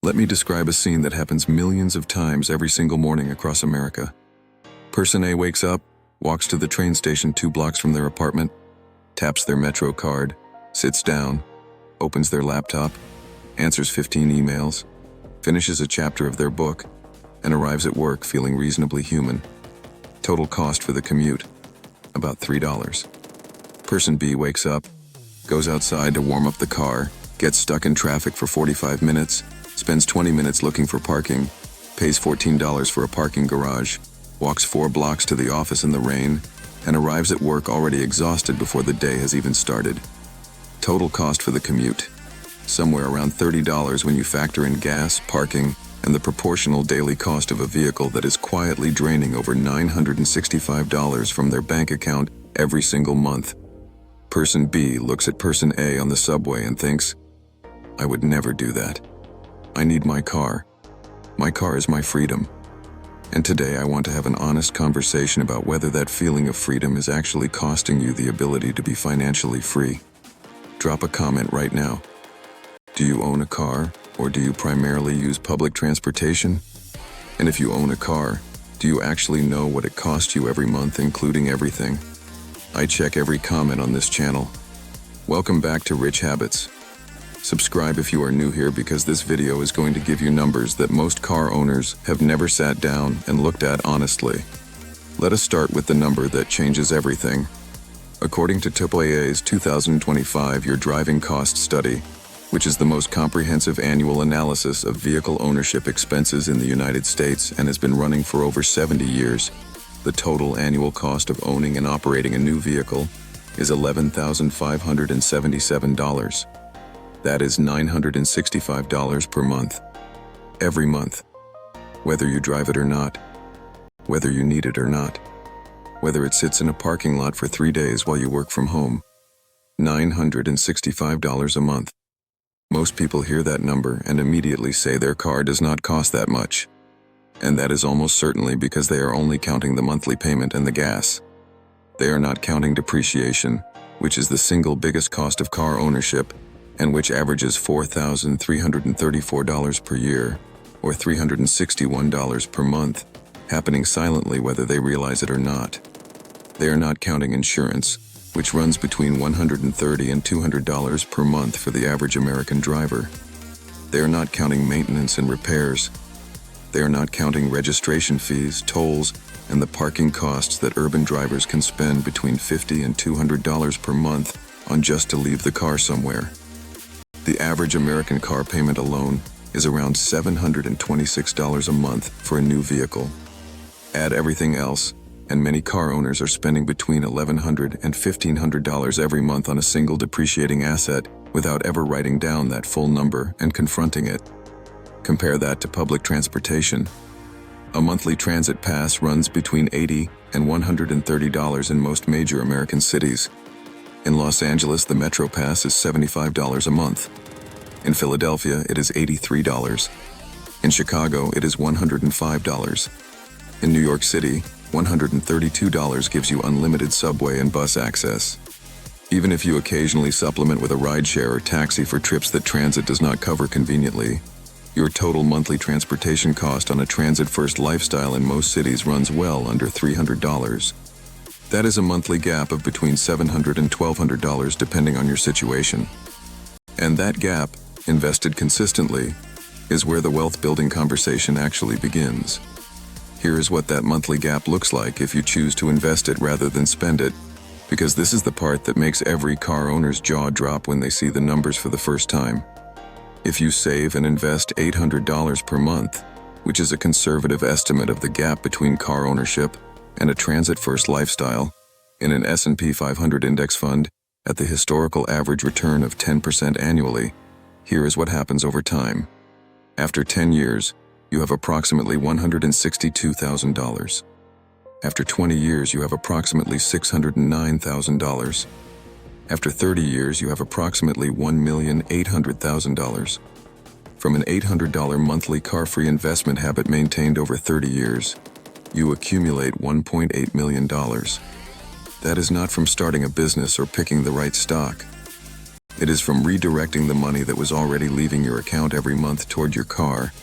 Let me describe a scene that happens millions of times every single morning across America. Person A wakes up, walks to the train station 2 blocks from their apartment, taps their Metro card, sits down, opens their laptop, answers 15 emails, finishes a chapter of their book, and arrives at work feeling reasonably human. Total cost for the commute, about $3. Person B wakes up, goes outside to warm up the car, gets stuck in traffic for 45 minutes, spends 20 minutes looking for parking, pays $14 for a parking garage, walks 4 blocks to the office in the rain, and arrives at work already exhausted before the day has even started. Total cost for the commute, somewhere around $30 when you factor in gas, parking, and the proportional daily cost of a vehicle that is quietly draining over $965 from their bank account every single month. Person B looks at person A on the subway and thinks, "I would never do that. I need my car. My car is my freedom." And today I want to have an honest conversation about whether that feeling of freedom is actually costing you the ability to be financially free. Drop a comment right now. Do you own a car, or do you primarily use public transportation? And if you own a car, do you actually know what it costs you every month, including everything? I check every comment on this channel. Welcome back to Rich Habits. Subscribe if you are new here, because this video is going to give you numbers that most car owners have never sat down and looked at honestly. Let us start with the number that changes everything. According to AAA's 2025 Your Driving Cost Study, which is the most comprehensive annual analysis of vehicle ownership expenses in the United States and has been running for over 70 years, the total annual cost of owning and operating a new vehicle is $11,577. That is $965 per month. Every month. Whether you drive it or not. Whether you need it or not. Whether it sits in a parking lot for 3 days while you work from home. $965 a month. Most people hear that number and immediately say their car does not cost that much. And that is almost certainly because they are only counting the monthly payment and the gas. They are not counting depreciation, which is the single biggest cost of car ownership, and which averages $4,334 per year, or $361 per month, happening silently whether they realize it or not. They are not counting insurance, which runs between $130 and $200 per month for the average American driver. They are not counting maintenance and repairs. They are not counting registration fees, tolls, and the parking costs that urban drivers can spend between $50 and $200 per month on just to leave the car somewhere. The average American car payment alone is around $726 a month for a new vehicle. Add everything else, and many car owners are spending between $1,100 and $1,500 every month on a single depreciating asset without ever writing down that full number and confronting it. Compare that to public transportation. A monthly transit pass runs between $80 and $130 in most major American cities. In Los Angeles, the Metro Pass is $75 a month. In Philadelphia, it is $83. In Chicago, it is $105. In New York City, $132 gives you unlimited subway and bus access. Even if you occasionally supplement with a rideshare or taxi for trips that transit does not cover conveniently, your total monthly transportation cost on a transit-first lifestyle in most cities runs well under $300. That is a monthly gap of between $700 and $1,200 depending on your situation. And that gap, invested consistently, is where the wealth-building conversation actually begins. Here is what that monthly gap looks like if you choose to invest it rather than spend it, because this is the part that makes every car owner's jaw drop when they see the numbers for the first time. If you save and invest $800 per month, which is a conservative estimate of the gap between car ownership and a transit-first lifestyle, in an S&P 500 index fund, at the historical average return of 10% annually, here is what happens over time. After 10 years, you have approximately $162,000. After 20 years, you have approximately $609,000. After 30 years, you have approximately $1,800,000. From an $800 monthly car-free investment habit maintained over 30 years, you accumulate $1.8 million. That is not from starting a business or picking the right stock. It is from redirecting the money that was already leaving your account every month toward your car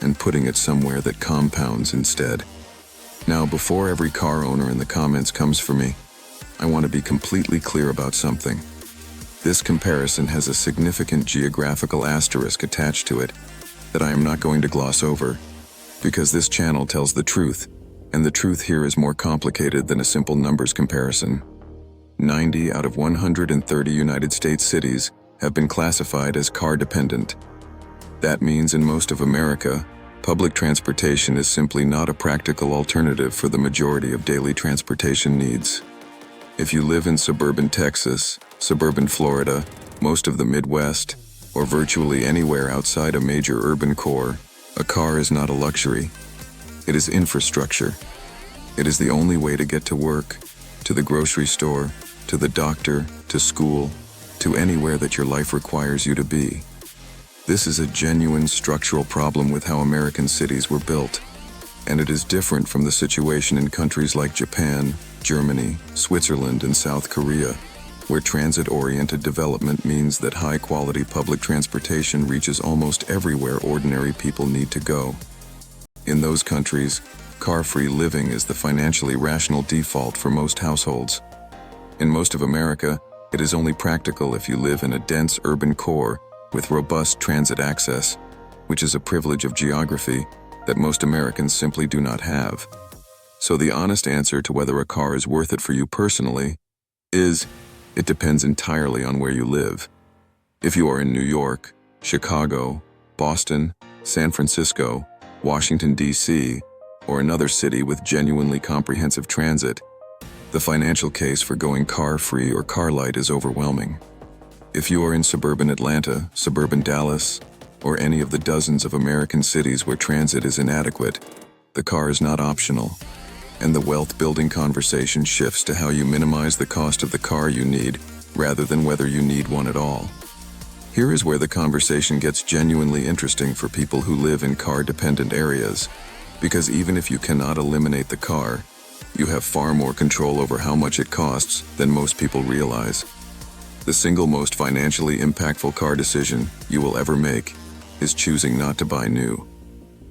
and putting it somewhere that compounds instead. Now, before every car owner in the comments comes for me, I want to be completely clear about something. This comparison has a significant geographical asterisk attached to it that I am not going to gloss over, because this channel tells the truth, and the truth here is more complicated than a simple numbers comparison. 90 out of 130 United States cities have been classified as car-dependent. That means in most of America, public transportation is simply not a practical alternative for the majority of daily transportation needs. If you live in suburban Texas, suburban Florida, most of the Midwest, or virtually anywhere outside a major urban core, a car is not a luxury. It is infrastructure. It is the only way to get to work, to the grocery store, to the doctor, to school, to anywhere that your life requires you to be. This is a genuine structural problem with how American cities were built, and it is different from the situation in countries like Japan, Germany, Switzerland, and South Korea, where transit-oriented development means that high-quality public transportation reaches almost everywhere ordinary people need to go. In those countries, car-free living is the financially rational default for most households. In most of America, it is only practical if you live in a dense urban core with robust transit access, which is a privilege of geography that most Americans simply do not have. So the honest answer to whether a car is worth it for you personally is, it depends entirely on where you live. If you are in New York, Chicago, Boston, San Francisco, Washington, D.C., or another city with genuinely comprehensive transit, the financial case for going car-free or car-light is overwhelming. If you are in suburban Atlanta, suburban Dallas, or any of the dozens of American cities where transit is inadequate, the car is not optional, and the wealth-building conversation shifts to how you minimize the cost of the car you need rather than whether you need one at all. Here is where the conversation gets genuinely interesting for people who live in car-dependent areas, because even if you cannot eliminate the car, you have far more control over how much it costs than most people realize. The single most financially impactful car decision you will ever make is choosing not to buy new.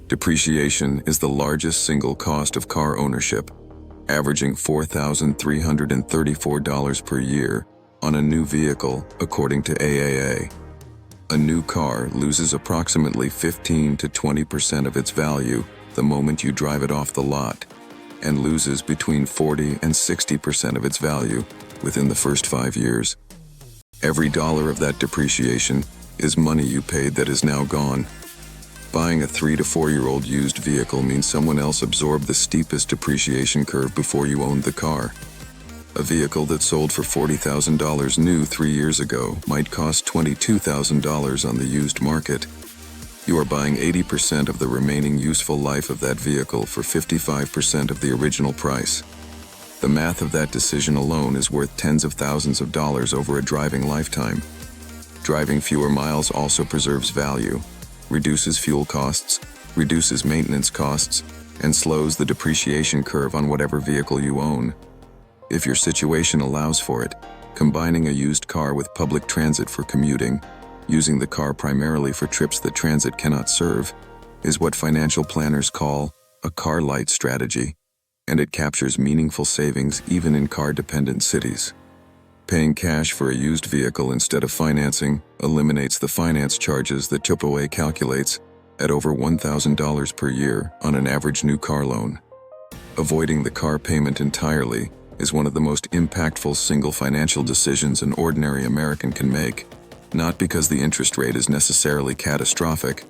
Depreciation is the largest single cost of car ownership, averaging $4,334 per year on a new vehicle, according to AAA. A new car loses approximately 15 to 20% of its value the moment you drive it off the lot, and loses between 40 and 60% of its value within the first 5 years. Every dollar of that depreciation is money you paid that is now gone. Buying a 3 to 4-year-old used vehicle means someone else absorbed the steepest depreciation curve before you owned the car. A vehicle that sold for $40,000 new 3 years ago might cost $22,000 on the used market. You are buying 80% of the remaining useful life of that vehicle for 55% of the original price. The math of that decision alone is worth tens of thousands of dollars over a driving lifetime. Driving fewer miles also preserves value, reduces fuel costs, reduces maintenance costs, and slows the depreciation curve on whatever vehicle you own. If your situation allows for it, combining a used car with public transit for commuting, using the car primarily for trips that transit cannot serve, is what financial planners call a car-light strategy, and it captures meaningful savings even in car-dependent cities. Paying cash for a used vehicle instead of financing eliminates the finance charges that AAA calculates at over $1,000 per year on an average new car loan. Avoiding the car payment entirely is one of the most impactful single financial decisions an ordinary American can make, not because the interest rate is necessarily catastrophic,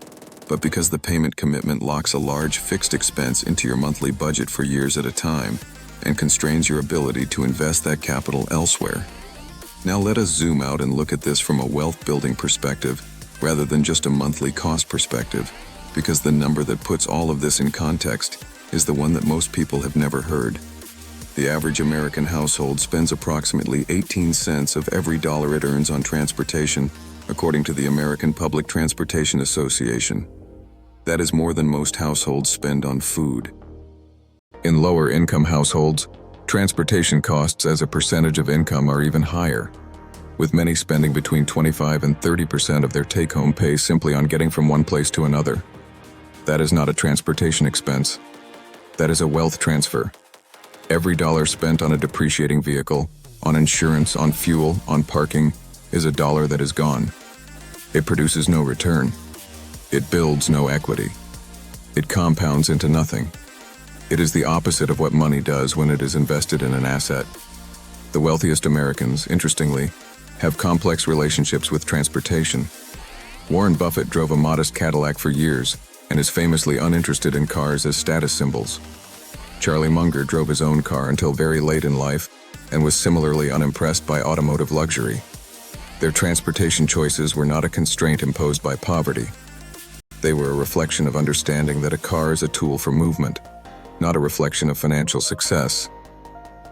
but because the payment commitment locks a large fixed expense into your monthly budget for years at a time and constrains your ability to invest that capital elsewhere. Now let us zoom out and look at this from a wealth-building perspective rather than just a monthly cost perspective, because the number that puts all of this in context is the one that most people have never heard. The average American household spends approximately 18 cents of every dollar it earns on transportation, according to the American Public Transportation Association. That is more than most households spend on food. In lower-income households, transportation costs as a percentage of income are even higher. with many spending between 25 and 30% of their take-home pay simply on getting from one place to another. That is not a transportation expense. That is a wealth transfer. Every dollar spent on a depreciating vehicle, on insurance, on fuel, on parking, is a dollar that is gone. It produces no return. It builds no equity. It compounds into nothing. It is the opposite of what money does when it is invested in an asset. The wealthiest Americans, interestingly, have complex relationships with transportation. Warren Buffett drove a modest Cadillac for years and is famously uninterested in cars as status symbols. Charlie Munger drove his own car until very late in life and was similarly unimpressed by automotive luxury. Their transportation choices were not a constraint imposed by poverty. They were a reflection of understanding that a car is a tool for movement, not a reflection of financial success,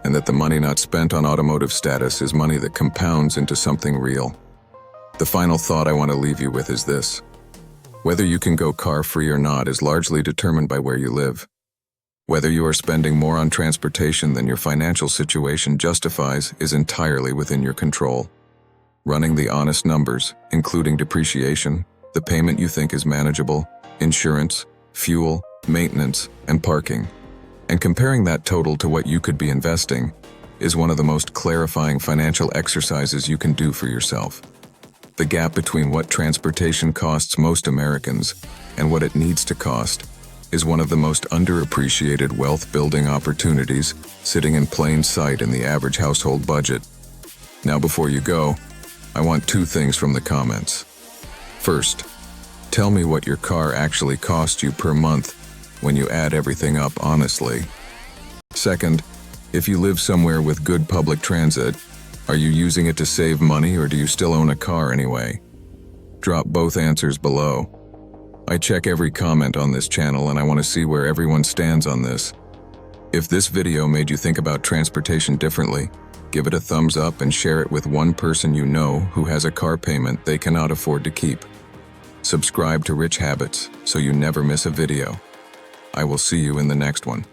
and that the money not spent on automotive status is money that compounds into something real. The final thought I want to leave you with is this: whether you can go car-free or not is largely determined by where you live. Whether you are spending more on transportation than your financial situation justifies is entirely within your control. Running the honest numbers, including depreciation, the payment you think is manageable, insurance, fuel, maintenance, and parking, and comparing that total to what you could be investing, is one of the most clarifying financial exercises you can do for yourself. The gap between what transportation costs most Americans and what it needs to cost is one of the most underappreciated wealth-building opportunities sitting in plain sight in the average household budget. Now, before you go, I want two things from the comments. First, tell me what your car actually cost you per month when you add everything up honestly. Second, if you live somewhere with good public transit, are you using it to save money or do you still own a car anyway? Drop both answers below. I check every comment on this channel and I want to see where everyone stands on this. If this video made you think about transportation differently, give it a thumbs up and share it with one person you know who has a car payment they cannot afford to keep. Subscribe to Rich Habits so you never miss a video. I will see you in the next one.